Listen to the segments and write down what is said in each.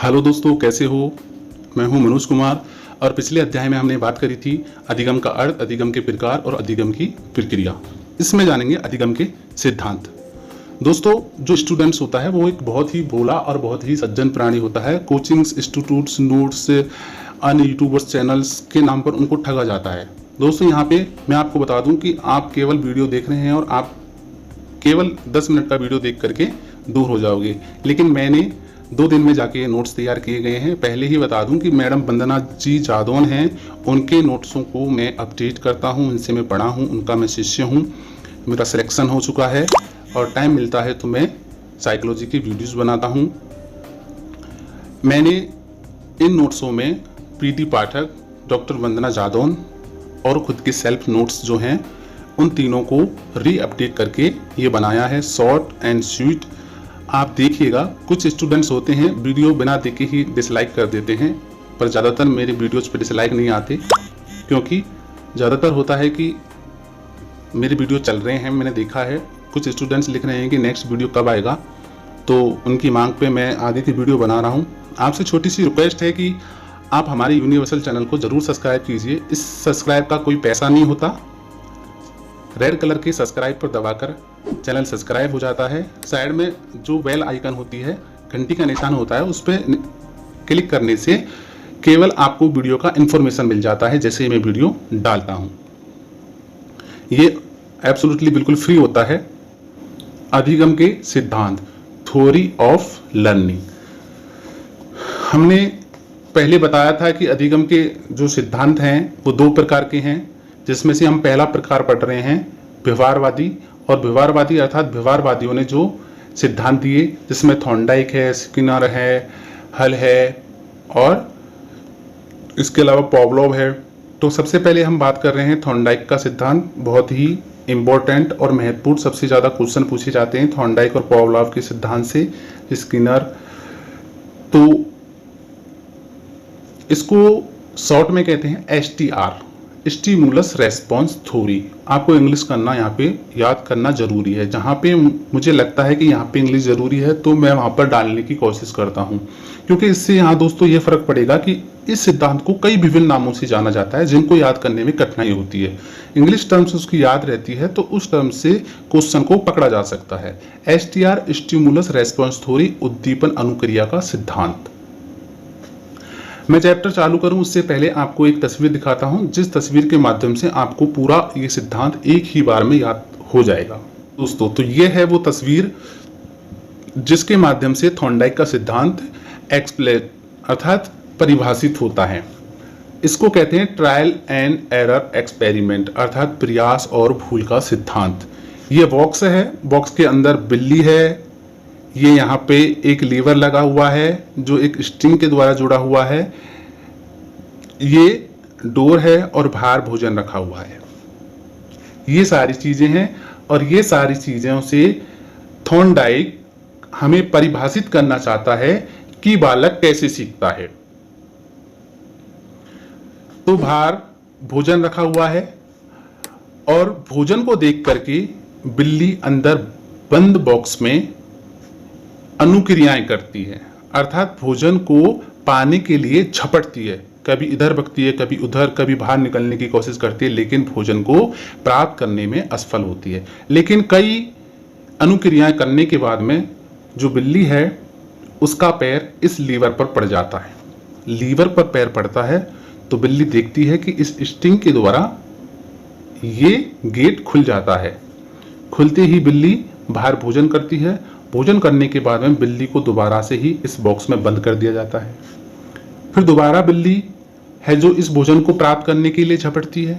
Hello दोस्तों, कैसे हो। मैं हूं मनोज कुमार और पिछले अध्याय में हमने बात करी थी अधिगम का अर्थ, अधिगम के प्रकार और अधिगम की प्रक्रिया। इसमें जानेंगे अधिगम के सिद्धांत। दोस्तों, जो स्टूडेंट्स होता है वो एक बहुत ही भोला और बहुत ही सज्जन प्राणी होता है। कोचिंग्स, इंस्टीट्यूट्स, नोट्स, अन्य यूट्यूबर्स चैनल्स के नाम पर उनको ठगा जाता है। दोस्तों, यहाँ पे मैं आपको बता दूं कि आप केवल वीडियो देख रहे हैं और आप केवल 10 मिनट का वीडियो देख करके दूर हो जाओगे, लेकिन मैंने 2 दिन में जाके नोट्स तैयार किए गए हैं। पहले ही बता दूं कि मैडम वंदना जी जादौन हैं, उनके नोट्सों को मैं अपडेट करता हूं, उनसे मैं पढ़ा हूं, उनका मैं शिष्य हूं। मेरा सिलेक्शन हो चुका है और टाइम मिलता है तो मैं साइकोलॉजी की वीडियोस बनाता हूं। मैंने इन नोट्सों में प्रीति पाठक, डॉक्टर वंदना जादौन और खुद के सेल्फ नोट्स जो हैं उन तीनों को रीअपडेट करके ये बनाया है, शॉर्ट एंड स्वीट। आप देखिएगा, कुछ स्टूडेंट्स होते हैं वीडियो बिना देखे ही डिसलाइक कर देते हैं, पर ज़्यादातर मेरे वीडियोज़ पे डिसलाइक नहीं आते, क्योंकि ज़्यादातर होता है कि मेरे वीडियो चल रहे हैं। मैंने देखा है कुछ स्टूडेंट्स लिख रहे हैं कि नेक्स्ट वीडियो कब आएगा, तो उनकी मांग पे मैं आगे की वीडियो बना रहा हूँ। आपसे छोटी सी रिक्वेस्ट है कि आप हमारे यूनिवर्सल चैनल को ज़रूर सब्सक्राइब कीजिए। इस सब्सक्राइब का कोई पैसा नहीं होता। रेड कलर के सब्सक्राइब पर दबाकर चैनल सब्सक्राइब हो जाता है। साइड में जो बेल आइकन होती है, घंटी का निशान होता है, उस पर क्लिक करने से केवल आपको वीडियो का इन्फॉर्मेशन मिल जाता है जैसे मैं वीडियो डालता हूं। ये एब्सोल्युटली बिल्कुल फ्री होता है। अधिगम के सिद्धांत, थ्योरी ऑफ लर्निंग। हमने पहले बताया था कि अधिगम के जो सिद्धांत हैं वो 2 प्रकार के हैं, जिसमें से हम पहला प्रकार पढ़ रहे हैं व्यवहारवादी। और व्यवहारवादी अर्थात व्यवहारवादियों ने जो सिद्धांत दिए, जिसमें थॉर्नडाइक है, स्किनर है, हल है और इसके अलावा पावलोव है। तो सबसे पहले हम बात कर रहे हैं थॉर्नडाइक का सिद्धांत। बहुत ही इम्पोर्टेंट और महत्वपूर्ण, सबसे ज़्यादा क्वेश्चन पूछे जाते हैं थॉर्नडाइक और पावलोव के सिद्धांत से। स्किनर, तो इसको शॉर्ट में कहते हैं STR, स्टिमुलस रेस्पॉन्स थ्योरी। आपको इंग्लिश करना यहाँ पे याद करना जरूरी है। जहाँ पे मुझे लगता है कि यहाँ पे इंग्लिश जरूरी है तो मैं वहाँ पर डालने की कोशिश करता हूँ, क्योंकि इससे यहाँ दोस्तों ये फर्क पड़ेगा कि इस सिद्धांत को कई विभिन्न नामों से जाना जाता है, जिनको याद करने में कठिनाई होती है। इंग्लिश टर्म से उसकी याद रहती है तो उस टर्म से क्वेश्चन को पकड़ा जा सकता है। STR, स्टिमुलस रेस्पॉन्स थ्योरी, उद्दीपन अनुक्रिया का सिद्धांत। मैं चैप्टर चालू करूं उससे पहले आपको एक तस्वीर दिखाता हूं, जिस तस्वीर के माध्यम से आपको पूरा ये सिद्धांत एक ही बार में याद हो जाएगा। दोस्तों, तो ये है वो तस्वीर जिसके माध्यम से थॉर्नडाइक का सिद्धांत एक्सप्लेन अर्थात परिभाषित होता है। इसको कहते हैं ट्रायल एंड एरर एक्सपेरिमेंट अर्थात प्रयास और भूल का सिद्धांत। ये बॉक्स है, बॉक्स के अंदर बिल्ली है, ये यहाँ पे एक लीवर लगा हुआ है जो एक स्ट्रिंग के द्वारा जुड़ा हुआ है, ये डोर है और बाहर भोजन रखा हुआ है। ये सारी चीजें हैं और ये सारी चीजों से थॉर्नडाइक हमें परिभाषित करना चाहता है कि बालक कैसे सीखता है। तो बाहर भोजन रखा हुआ है और भोजन को देख करके बिल्ली अंदर बंद बॉक्स में अनुक्रियाएं करती है, अर्थात भोजन को पाने के लिए झपटती है। कभी इधर भगती है, कभी उधर, कभी बाहर निकलने की कोशिश करती है, लेकिन भोजन को प्राप्त करने में असफल होती है। लेकिन कई अनुक्रियाएं करने के बाद में जो बिल्ली है उसका पैर इस लीवर पर पड़ जाता है। लीवर पर पैर पड़ता है तो बिल्ली देखती है कि इस स्ट्रिंग के द्वारा ये गेट खुल जाता है। खुलते ही बिल्ली बाहर भोजन करती है। भोजन करने के बाद में बिल्ली को दोबारा से ही इस बॉक्स में बंद कर दिया जाता है। फिर दोबारा बिल्ली है जो इस भोजन को प्राप्त करने के लिए झपटती है।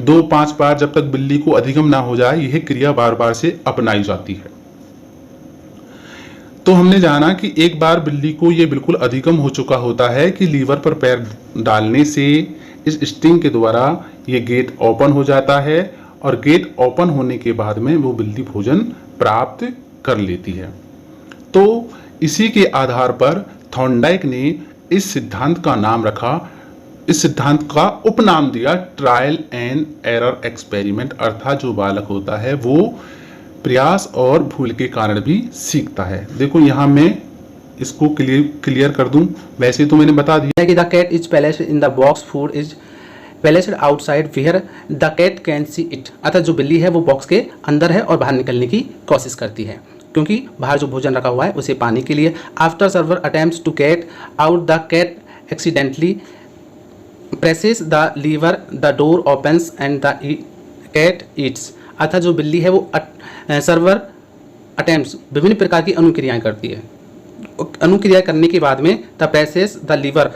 2-5 बार, जब तक बिल्ली को अधिगम ना हो जाए, यह क्रिया बार बार से अपनाई जाती है। तो हमने जाना कि एक बार बिल्ली को यह बिल्कुल अधिगम हो चुका होता है कि लीवर पर पैर डालने से इस स्ट्रिंग के द्वारा ये गेट ओपन हो जाता है और गेट ओपन होने के बाद में वो बिल्ली भोजन प्राप्त कर लेती है। तो इसी के आधार पर थॉर्नडाइक ने इस सिद्धांत का नाम रखा, इस सिद्धांत का उपनाम दिया ट्रायल एंड एरर एक्सपेरिमेंट, अर्थात जो बालक होता है वो प्रयास और भूल के कारण भी सीखता है। देखो यहाँ मैं इसको क्लियर कर दूं, वैसे तो मैंने बता दिया है कि the cat is placed in the box, food is placed outside where the cat can see it. अर्थात जो बिल्ली है वो बॉक्स के अंदर है और बाहर निकलने की कोशिश करती है, क्योंकि बाहर जो भोजन रखा हुआ है उसे पाने के लिए। After several attempts to get out the cat accidentally presses the lever, the door opens and the cat eats. अर्थात जो बिल्ली है वो सर्वर अटेम्प्ट्स विभिन्न प्रकार की अनुक्रियाएं करती है। अनुक्रिया करने के बाद में द प्रेसेस द लीवर,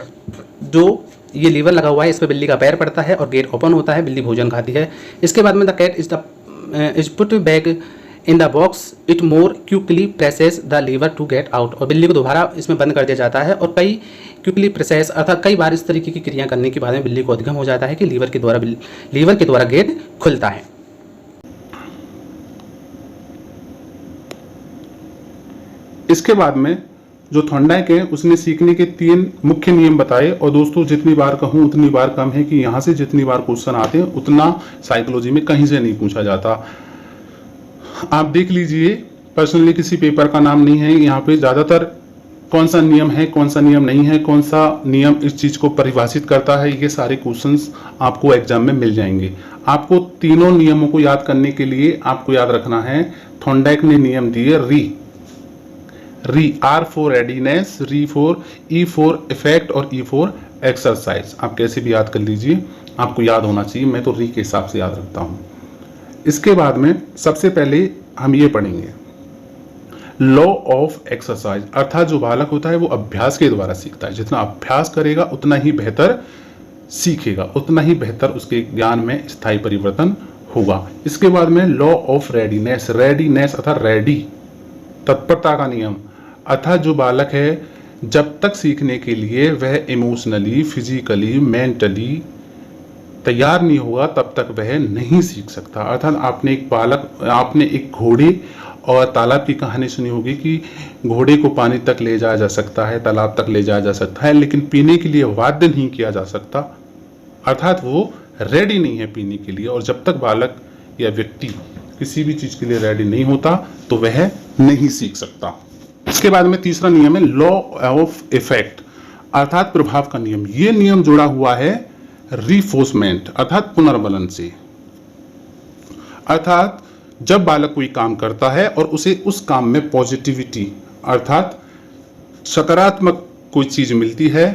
जो ये लीवर लगा हुआ है इस पर बिल्ली का पैर पड़ता है और गेट ओपन होता है, बिल्ली भोजन खाती है। इसके बाद में the cat is put back in the box, it more quickly presses the lever to get out. और बिल्ली को दोबारा इसमें बंद कर दिया जाता है और कई क्विकली प्रेसेस अर्थात कई बार इस तरीके की क्रिया करने के बाद में बिल्ली को अधिगम हो जाता है कि लीवर के द्वारा गेट खुलता है। इसके बाद में जो थॉर्नडाइक है उसने सीखने के 3 मुख्य नियम बताए। और दोस्तों जितनी बार कहूं उतनी बार कम है कि यहाँ से जितनी बार क्वेश्चन आते हैं उतना साइकोलॉजी में कहीं से नहीं पूछा जाता। आप देख लीजिए, पर्सनली किसी पेपर का नाम नहीं है यहाँ पे, ज़्यादातर कौन सा नियम है कौन सा नियम नहीं है, कौन सा नियम इस चीज़ को परिभाषित करता है, ये सारे क्वेश्चंस आपको एग्जाम में मिल जाएंगे। आपको तीनों नियमों को याद करने के लिए आपको याद रखना है, थॉर्नडाइक ने नियम दिए री, आर फॉर रेडीनेस, री फॉर, ई फॉर इफेक्ट और ई फॉर एक्सरसाइज। आप कैसे भी याद कर लीजिए, आपको याद होना चाहिए, मैं तो री के हिसाब से याद रखता हूँ। इसके बाद में सबसे पहले हम ये पढ़ेंगे लॉ ऑफ एक्सरसाइज, अर्थात जो बालक होता है वो अभ्यास के द्वारा सीखता है। जितना अभ्यास करेगा उतना ही बेहतर सीखेगा, उतना ही बेहतर उसके ज्ञान में स्थायी परिवर्तन होगा। इसके बाद में लॉ ऑफ रेडीनेस, रेडीनेस अर्थात रेडी, तत्परता का नियम, अर्थात जो बालक है जब तक सीखने के लिए वह इमोशनली, फिजिकली, मेंटली तैयार नहीं होगा तब तक वह नहीं सीख सकता। अर्थात आपने एक घोड़े और तालाब की कहानी सुनी होगी कि घोड़े को पानी तक ले जाया जा सकता है, तालाब तक ले जाया जा सकता है, लेकिन पीने के लिए वाध्य नहीं किया जा सकता। अर्थात वो रेडी नहीं है पीने के लिए। और जब तक बालक या व्यक्ति किसी भी चीज के लिए रेडी नहीं होता तो वह नहीं सीख सकता। इसके बाद में तीसरा नियम है लॉ ऑफ इफेक्ट, अर्थात प्रभाव का नियम। यह नियम जुड़ा हुआ है रिफोर्समेंट अर्थात पुनर्बलन से। अर्थात जब बालक कोई काम करता है और उसे उस काम में पॉजिटिविटी अर्थात सकारात्मक कोई चीज मिलती है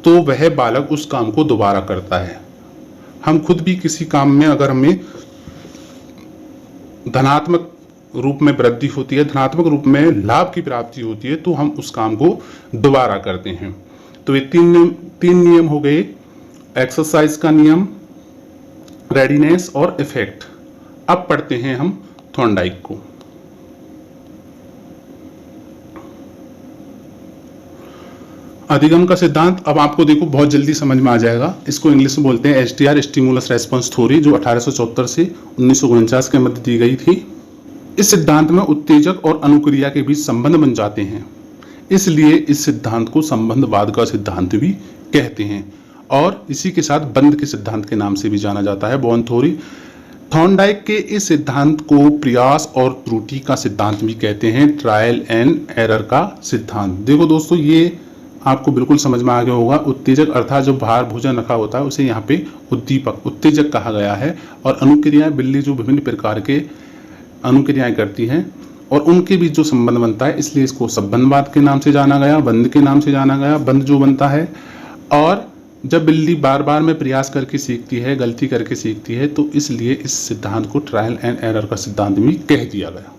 तो वह बालक उस काम को दोबारा करता है। हम खुद भी किसी काम में अगर हमें धनात्मक रूप में वृद्धि होती है, धनात्मक रूप में लाभ की प्राप्ति होती है, तो हम उस काम को दोबारा करते हैं। तो ये तीन नियम हो गए, एक्सरसाइज का नियम, रेडीनेस और इफेक्ट। अब पढ़ते हैं हम थॉर्नडाइक को। अधिगम का सिद्धांत अब आपको देखो बहुत जल्दी समझ में आ जाएगा। इसको इंग्लिश में बोलते हैं STR, स्टिमुलस रेस्पॉन्स थ्योरी, जो 1874 से 1949 के मध्य दी गई थी। इस सिद्धांत में उत्तेजक और अनुक्रिया के बीच संबंध बन जाते हैं, इसलिए इस सिद्धांत को संबंधवाद का सिद्धांत भी कहते हैं और इसी के साथ बंद के सिद्धांत के नाम से भी जाना जाता है, बॉर्न थ्योरी। थॉर्नडाइक के इस सिद्धांत को प्रयास और त्रुटि का सिद्धांत भी कहते हैं, ट्रायल एंड एरर का सिद्धांत। देखो दोस्तों, ये आपको बिल्कुल समझ में आ गया होगा। उत्तेजक अर्थात जो बाहर भोजन रखा होता है उसे यहाँ पे उद्दीपक, उत्तेजक कहा गया है। और अनुक्रियाएं, बिल्ली जो विभिन्न प्रकार के अनुक्रियाएं करती हैं और उनके बीच जो संबंध बनता है, इसलिए इसको संबंधवाद के नाम से जाना गया, बंद के नाम से जाना गया। बंद जो बनता है, और जब बिल्ली बार बार में प्रयास करके सीखती है, गलती करके सीखती है, तो इसलिए इस सिद्धांत को ट्रायल एंड एरर का सिद्धांत भी कह दिया गया।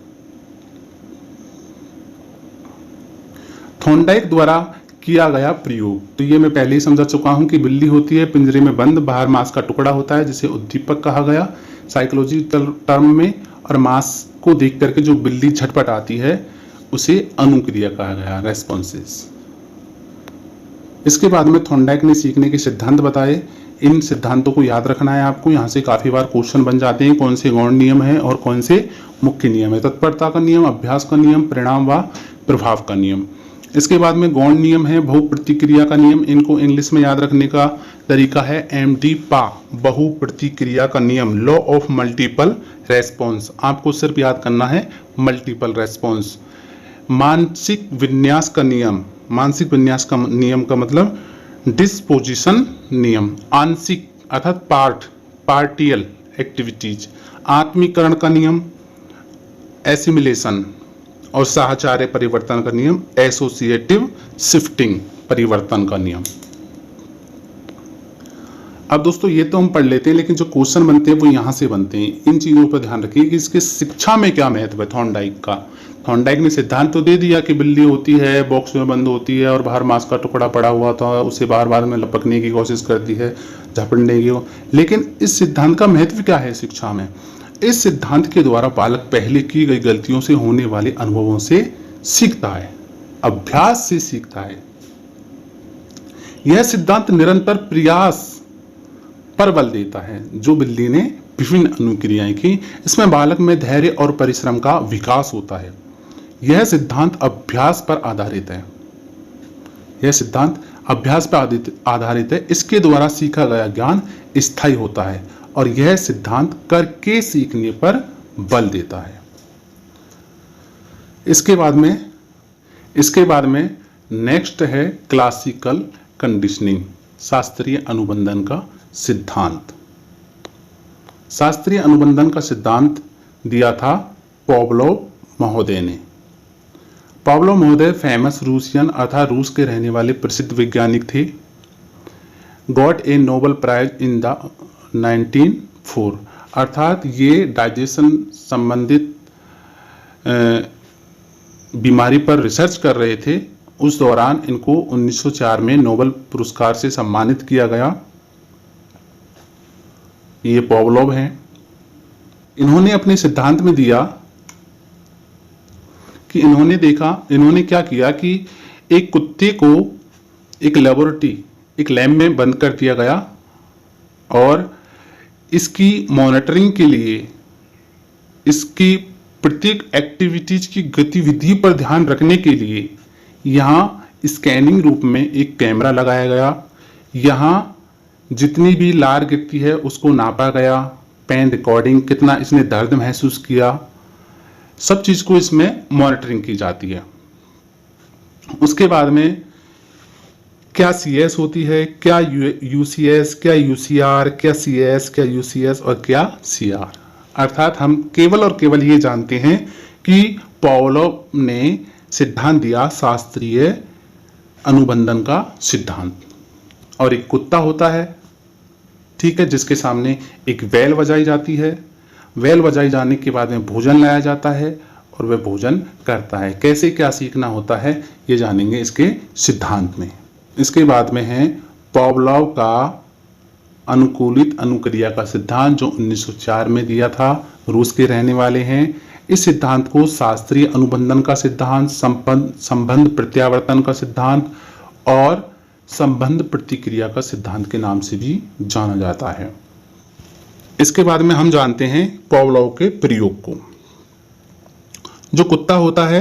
थॉर्नडाइक द्वारा किया गया प्रयोग, तो ये मैं पहले ही समझा चुका हूं कि बिल्ली होती है पिंजरे में बंद, बाहर मांस का टुकड़ा होता है जिसे उद्दीपक कहा गया साइकोलॉजी टर्म में, और मांस को देख करके जो बिल्ली झटपट आती है उसे अनुक्रिया कहा गया, रेस्पॉन्सेस। इसके बाद में थॉर्नडाइक ने सीखने के सिद्धांत बताए। इन सिद्धांतों को याद रखना है आपको, यहाँ से काफी बार क्वेश्चन बन जाते हैं, कौन से गौण नियम है और कौन से मुख्य नियम है। तत्परता का नियम, अभ्यास का नियम, परिणाम व प्रभाव का नियम। इसके बाद में गौण नियम है बहुप्रतिक्रिया का नियम। इनको इंग्लिश में याद रखने का तरीका है MD PA, बहुप्रतिक्रिया का नियम, लॉ ऑफ मल्टीपल रेस्पॉन्स। आपको सिर्फ याद करना है मल्टीपल रेस्पॉन्स। मानसिक विन्यास का नियम, मानसिक विन्यास का नियम का मतलब डिस्पोजिशन नियम, आंशिक अर्थात पार्टियल एक्टिविटीज, आत्मीकरण का नियम एसिमिलेशन, और साहचर्य परिवर्तन का नियम एसोसिएटिव शिफ्टिंग परिवर्तन का नियम। अब दोस्तों ये तो हम पढ़ लेते हैं, लेकिन जो क्वेश्चन बनते हैं वो यहाँ से बनते हैं। इन चीज़ों पर ध्यान रखिए कि इसके शिक्षा में क्या महत्व है थॉर्नडाइक का। थॉर्नडाइक ने सिद्धांत तो दे दिया कि बिल्ली होती है, बॉक्स में बंद होती है और बाहर मांस का टुकड़ा पड़ा हुआ था, उसे बार बार में लपकने की कोशिश करती है, झपटने की, लेकिन इस सिद्धांत का महत्व क्या है शिक्षा में। इस सिद्धांत के द्वारा बालक पहले की गई गलतियों से होने वाले अनुभवों से सीखता है, अभ्यास से सीखता है। यह सिद्धांत निरंतर प्रयास पर बल देता है। जो बिल्ली ने विभिन्न अनुक्रियाएं की, इसमें बालक में धैर्य और परिश्रम का विकास होता है। यह सिद्धांत अभ्यास पर आधारित है। यह सिद्धांत अभ्यास पर आधारित है। इसके द्वारा सीखा गया ज्ञान स्थायी होता है और यह सिद्धांत करके सीखने पर बल देता है। इसके बाद में नेक्स्ट है क्लासिकल कंडीशनिंग, शास्त्रीय अनुबंधन का सिद्धांत। शास्त्रीय अनुबंधन का सिद्धांत दिया था पावलोव महोदय ने। पावलोव महोदय फेमस रूसियन अर्थात रूस के रहने वाले प्रसिद्ध वैज्ञानिक थे। Got a Nobel prize in the 1904, अर्थात ये डाइजेशन संबंधित बीमारी पर रिसर्च कर रहे थे। उस दौरान इनको 1904 में नोबेल पुरस्कार से सम्मानित किया गया। ये पावलोव हैं। इन्होंने अपने सिद्धांत में दिया कि इन्होंने क्या किया कि एक कुत्ते को एक लेबोरेटरी, एक लैब में बंद कर दिया गया और इसकी मॉनिटरिंग के लिए, इसकी प्रत्येक एक्टिविटीज की गतिविधि पर ध्यान रखने के लिए यहाँ स्कैनिंग रूप में एक कैमरा लगाया गया। यहाँ जितनी भी लार गिरती है उसको नापा गया, पेन रिकॉर्डिंग, कितना इसने दर्द महसूस किया, सब चीज़ को इसमें मॉनिटरिंग की जाती है। उसके बाद में क्या CS होती है, क्या UCS, क्या UCR, क्या CS, क्या UCS और क्या CR, अर्थात हम केवल और केवल ये जानते हैं कि पावलोव ने सिद्धांत दिया शास्त्रीय अनुबंधन का सिद्धांत। और एक कुत्ता होता है, ठीक है, जिसके सामने एक बेल बजाई जाती है। बेल बजाई जाने के बाद में भोजन लाया जाता है और वह भोजन करता है। कैसे क्या सीखना होता है ये जानेंगे इसके सिद्धांत में। इसके बाद में है पावलोव का अनुकूलित अनुक्रिया का सिद्धांत, जो 1904 में दिया था। रूस के रहने वाले हैं। इस सिद्धांत को शास्त्रीय अनुबंधन का सिद्धांत, संबंध प्रत्यावर्तन का सिद्धांत और संबंध प्रतिक्रिया का सिद्धांत के नाम से भी जाना जाता है। इसके बाद में हम जानते हैं पावलोव के प्रयोग को। जो कुत्ता होता है,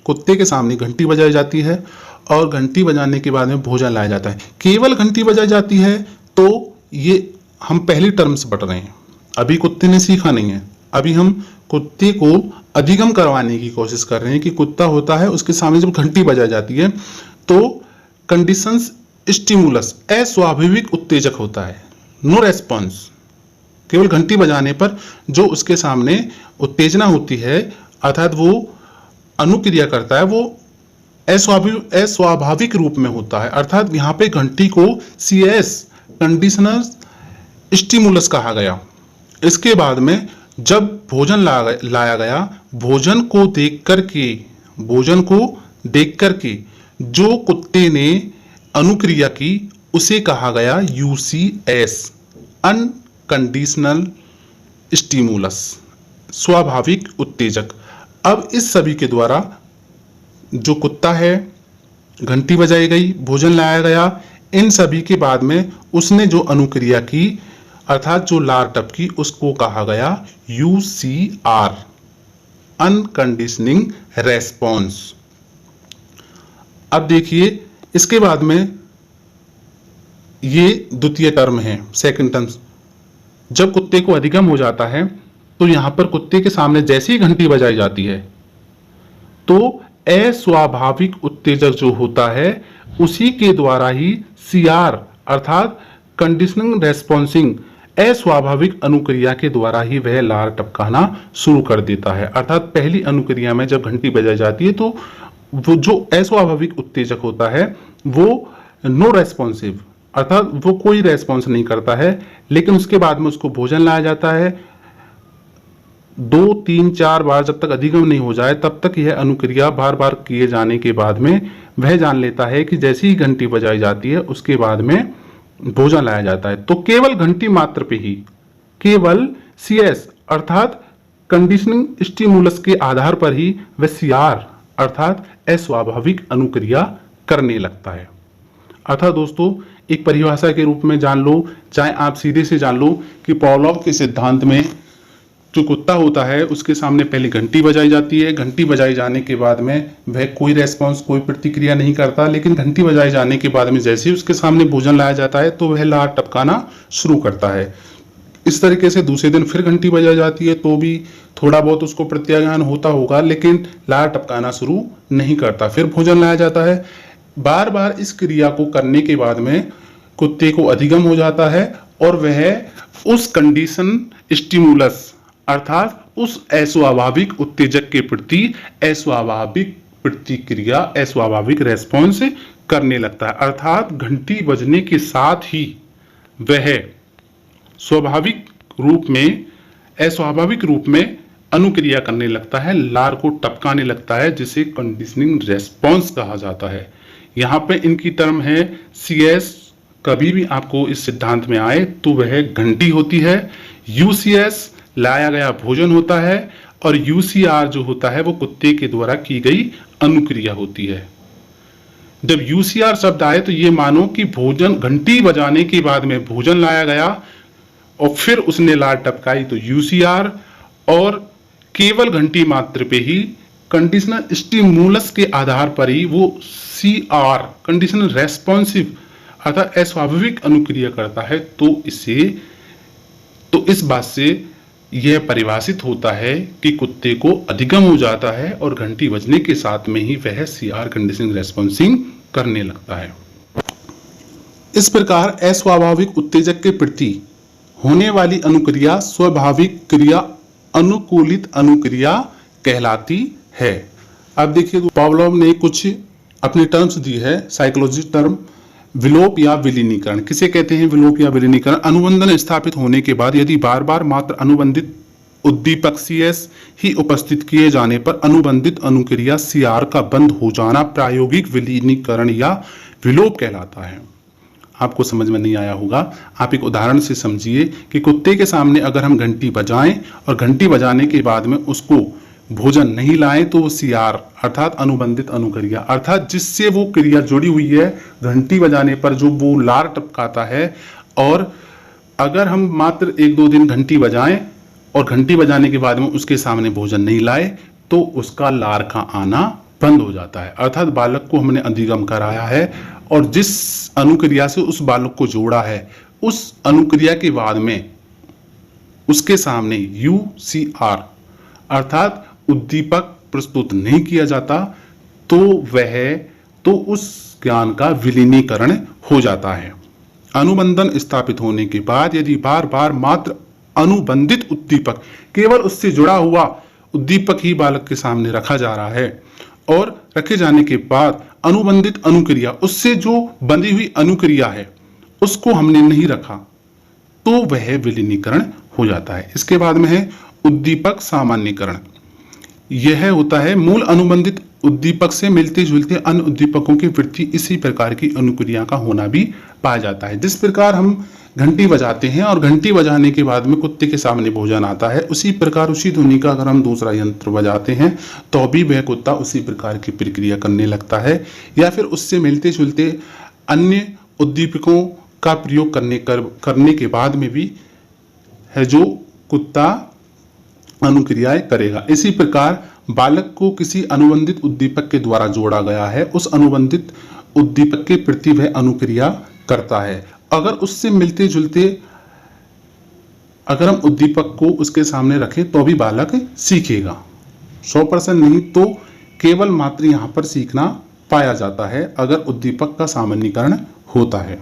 कुत्ते के सामने घंटी बजाई जाती है और घंटी बजाने के बाद में भोजन लाया जाता है। केवल घंटी बजाई जाती है तो ये हम पहली टर्म से पढ़ रहे हैं, अभी कुत्ते ने सीखा नहीं है। अभी हम कुत्ते को अधिगम करवाने की कोशिश कर रहे हैं कि कुत्ता होता है, उसके सामने जब घंटी बजाई जाती है तो कंडीशंस स्टिमुलस, अस्वाभाविक उत्तेजक होता है, नो रेस्पॉन्स। केवल घंटी बजाने पर जो उसके सामने उत्तेजना होती है, अर्थात वो अनुक्रिया करता है, वो अस्वाभाविक रूप में होता है। अर्थात यहाँ पे घंटी को CS कंडीशनर स्टिमुलस कहा गया। इसके बाद में जब भोजन लाया गया, भोजन को देख करके जो कुत्ते ने अनुक्रिया की उसे कहा गया UCS, अनकंडीशनल स्टिमुलस, स्वाभाविक उत्तेजक। अब इस सभी के द्वारा जो कुत्ता है, घंटी बजाई गई, भोजन लाया गया, इन सभी के बाद में उसने जो अनुक्रिया की अर्थात जो लार टपकी, उसको कहा गया UCR, अनकंडीशनिंग रेस्पॉन्स। अब देखिए इसके बाद में ये द्वितीय टर्म है, सेकंड टर्म। जब कुत्ते को अधिगम हो जाता है तो यहाँ पर कुत्ते के सामने जैसे ही घंटी बजाई जाती है तो अस्वाभाविक उत्तेजक जो होता है उसी के द्वारा ही CR अर्थात कंडीशनिंग रेस्पॉन्सिंग अस्वाभाविक अनुक्रिया के द्वारा ही वह लार टपकाना शुरू कर देता है। अर्थात पहली अनुक्रिया में जब घंटी बजाई जाती है तो वो जो अस्वाभाविक उत्तेजक होता है वो नो रेस्पॉन्सिव अर्थात वो कोई रेस्पॉन्स नहीं करता है, लेकिन उसके बाद में उसको भोजन लाया जाता है। 2, 3, 4 बार जब तक अधिगम नहीं हो जाए तब तक यह अनुक्रिया बार बार किए जाने के बाद में वह जान लेता है कि जैसे ही घंटी बजाई जाती है उसके बाद में भोजन लाया जाता है। तो केवल घंटी मात्र पे ही केवल CS अर्थात कंडीशनिंग स्टिमुलस के आधार पर ही वह CR अर्थात अस्वाभाविक अनुक्रिया करने लगता है। अर्थात दोस्तों एक परिभाषा के रूप में जान लो, चाहे आप सीधे से जान लो कि पावलोव के सिद्धांत में जो कुत्ता होता है उसके सामने पहले घंटी बजाई जाती है। घंटी बजाई जाने के बाद में वह कोई रेस्पॉन्स कोई प्रतिक्रिया नहीं करता, लेकिन घंटी बजाई जाने के बाद में जैसे ही उसके सामने भोजन लाया जाता है तो वह लार टपकाना शुरू करता है। इस तरीके से दूसरे दिन फिर घंटी बजाई जाती है तो भी थोड़ा बहुत उसको प्रत्याज्ञान होता होगा, लेकिन लार टपकाना शुरू नहीं करता। फिर भोजन लाया जाता है। बार बार इस क्रिया को करने के बाद में कुत्ते को अधिगम हो जाता है और वह उस कंडीशन स्टिमुलस अर्थात उस अस्वाभाविक उत्तेजक के प्रति अस्वाभाविक प्रतिक्रिया अस्वाभाविक रेस्पॉन्स करने लगता है। अर्थात घंटी बजने के साथ ही वह स्वाभाविक रूप में अस्वाभाविक रूप में अनुक्रिया करने लगता है, लार को टपकाने लगता है, जिसे कंडीशनिंग रेस्पॉन्स कहा जाता है। यहाँ पे इनकी टर्म है CS। कभी भी आपको इस सिद्धांत में आए तो वह घंटी होती है, UCS लाया गया भोजन होता है और UCR जो होता है वो कुत्ते के द्वारा की गई अनुक्रिया होती है। जब UCR शब्द आए तो ये मानो कि भोजन घंटी बजाने के बाद में भोजन लाया गया और फिर उसने लार टपकाई तो UCR, और केवल घंटी मात्र पे ही कंडीशनल स्टिमुलस के आधार पर ही वो CR कंडीशनल रेस्पॉन्सिव अर्थात अस्वाभाविक अनुक्रिया करता है। तो इस बात से यह परिभाषित होता है कि कुत्ते को अधिगम हो जाता है और घंटी बजने के साथ में ही वह CR कंडीशनिंग रेस्पॉन्सिंग करने लगता है। इस प्रकार अस्वाभाविक उत्तेजक के प्रति होने वाली अनुक्रिया स्वाभाविक क्रिया अनुकूलित अनुक्रिया कहलाती है। अब देखिए पावलोव ने कुछ अपने टर्म्स दी है, साइकोलॉजी टर्म विलोप या विलीनीकरण। किसे कहते हैं विलोप या विलीनीकरण? अनुबंधन स्थापित होने के बाद यदि बार बार मात्र अनुबंधित उद्दीपक CS ही उपस्थित किए जाने पर अनुबंधित अनुक्रिया CR का बंद हो जाना प्रायोगिक विलीनीकरण या विलोप कहलाता है। आपको समझ में नहीं आया होगा, आप एक उदाहरण से समझिए कि कुत्ते के सामने अगर हम घंटी बजाएं और घंटी बजाने के बाद में उसको भोजन नहीं लाएं तो वो CR अर्थात अनुबंधित अनुक्रिया अर्थात जिससे वो क्रिया जुड़ी हुई है घंटी बजाने पर जो वो लार टपकाता है, और अगर हम मात्र 1-2 दिन घंटी बजाएं और घंटी बजाने के बाद में उसके सामने भोजन नहीं लाए तो उसका लार का आना बंद हो जाता है। अर्थात बालक को हमने अधिगम कराया है और जिस अनुक्रिया से उस बालक को जोड़ा है उस अनुक्रिया के बाद में उसके सामने UCR अर्थात उद्दीपक प्रस्तुत नहीं किया जाता तो उस ज्ञान का विलीनीकरण हो जाता है। अनुबंधन स्थापित होने के बाद यदि बार बार मात्र अनुबंधित उद्दीपक केवल उससे जुड़ा हुआ उद्दीपक ही बालक के सामने रखा जा रहा है और रखे जाने के बाद अनुबंधित अनुक्रिया उससे जो बंधी हुई अनुक्रिया है उसको हमने नहीं रखा तो वह विलीनीकरण हो जाता है। इसके बाद में है उद्दीपक सामान्यीकरण। यह होता है मूल अनुबंधित उद्दीपक से मिलते जुलते अन्य उद्दीपकों की वृद्धि इसी प्रकार की अनुक्रिया का होना भी पाया जाता है। जिस प्रकार हम घंटी बजाते हैं और घंटी बजाने के बाद में कुत्ते के सामने भोजन आता है, उसी प्रकार उसी ध्वनि का अगर हम दूसरा यंत्र बजाते हैं तो भी वह कुत्ता उसी प्रकार की प्रक्रिया करने लगता है, या फिर उससे मिलते जुलते अन्य उद्दीपकों का प्रयोग करने के बाद में भी है जो कुत्ता अनुक्रियाएं करेगा। इसी प्रकार बालक को किसी अनुबंधित उद्दीपक के द्वारा जोड़ा गया है, उस अनुबंधित उद्दीपक के प्रति वह अनुक्रिया करता है। अगर उससे मिलते जुलते अगर हम उद्दीपक को उसके सामने रखें तो भी बालक सीखेगा। 100% नहीं तो केवल मात्र यहाँ पर सीखना पाया जाता है अगर उद्दीपक का सामान्यीकरण होता है।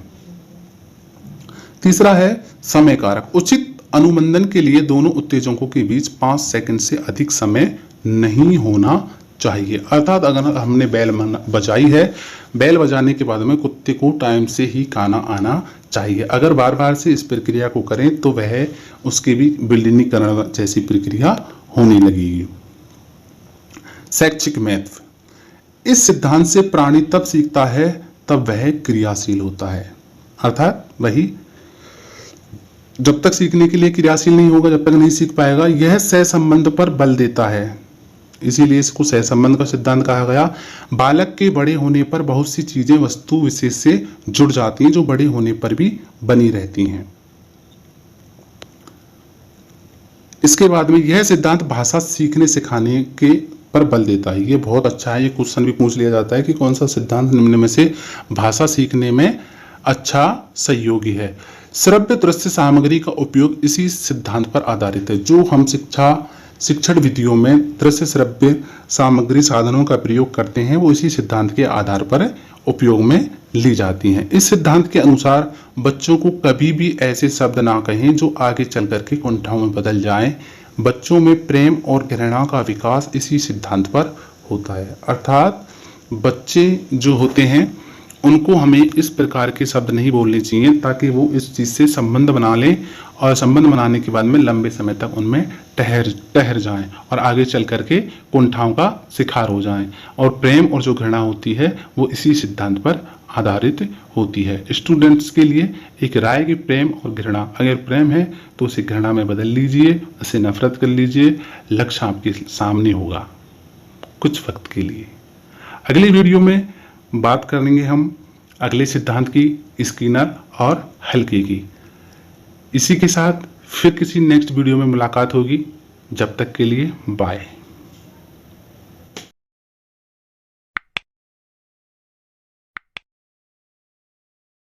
तीसरा है समय कारक। उचित अनुबंधन के लिए दोनों उत्तेजकों के बीच 5 सेकंड से अधिक समय नहीं होना चाहिए। अर्थात अगर हमने बेल बजाई है, बेल बजाने के बाद में कुत्ते को टाइम से ही खाना आना चाहिए। अगर बार बार से इस प्रक्रिया को करें तो वह उसके भी विलीनीकरण जैसी प्रक्रिया होने लगेगी। शैक्षिक महत्व। इस सिद्धांत से प्राणी तब सीखता है तब वह क्रियाशील होता है। अर्थात वही जब तक सीखने के लिए क्रियाशील नहीं होगा, जब तक नहीं सीख पाएगा। यह सहसंबंध पर बल देता है, इसीलिए इसको सहसंबंध का सिद्धांत कहा गया। बालक के बड़े होने पर बहुत सी चीजें वस्तु विशेष से जुड़ जाती हैं जो बड़े होने पर भी बनी रहती हैं। इसके बाद में यह सिद्धांत भाषा सीखने सिखाने के पर बल देता है। ये बहुत अच्छा है, ये क्वेश्चन भी पूछ लिया जाता है कि कौन सा सिद्धांत निम्न में से भाषा सीखने में अच्छा सहयोगी है। श्रव्य दृश्य सामग्री का उपयोग इसी सिद्धांत पर आधारित है। जो हम शिक्षण विधियों में दृश्य श्रव्य सामग्री साधनों का प्रयोग करते हैं वो इसी सिद्धांत के आधार पर उपयोग में ली जाती हैं। इस सिद्धांत के अनुसार बच्चों को कभी भी ऐसे शब्द ना कहें जो आगे चल करके कुंठाओं में बदल जाएं। बच्चों में प्रेम और घृणा का विकास इसी सिद्धांत पर होता है। अर्थात बच्चे जो होते हैं उनको हमें इस प्रकार के शब्द नहीं बोलने चाहिए ताकि वो इस चीज़ से संबंध बना लें और संबंध बनाने के बाद में लंबे समय तक उनमें ठहर जाएं और आगे चल करके कुंठाओं का शिकार हो जाएं। और प्रेम और जो घृणा होती है वो इसी सिद्धांत पर आधारित होती है। स्टूडेंट्स के लिए एक राय की प्रेम और घृणा, अगर प्रेम है तो उसे घृणा में बदल लीजिए, उसे नफरत कर लीजिए। लक्ष्य आपके सामने होगा कुछ वक्त के लिए। अगली वीडियो में बात करेंगे हम अगले सिद्धांत की, स्किनर और हल्के की। इसी के साथ फिर किसी नेक्स्ट वीडियो में मुलाकात होगी। जब तक के लिए बाय।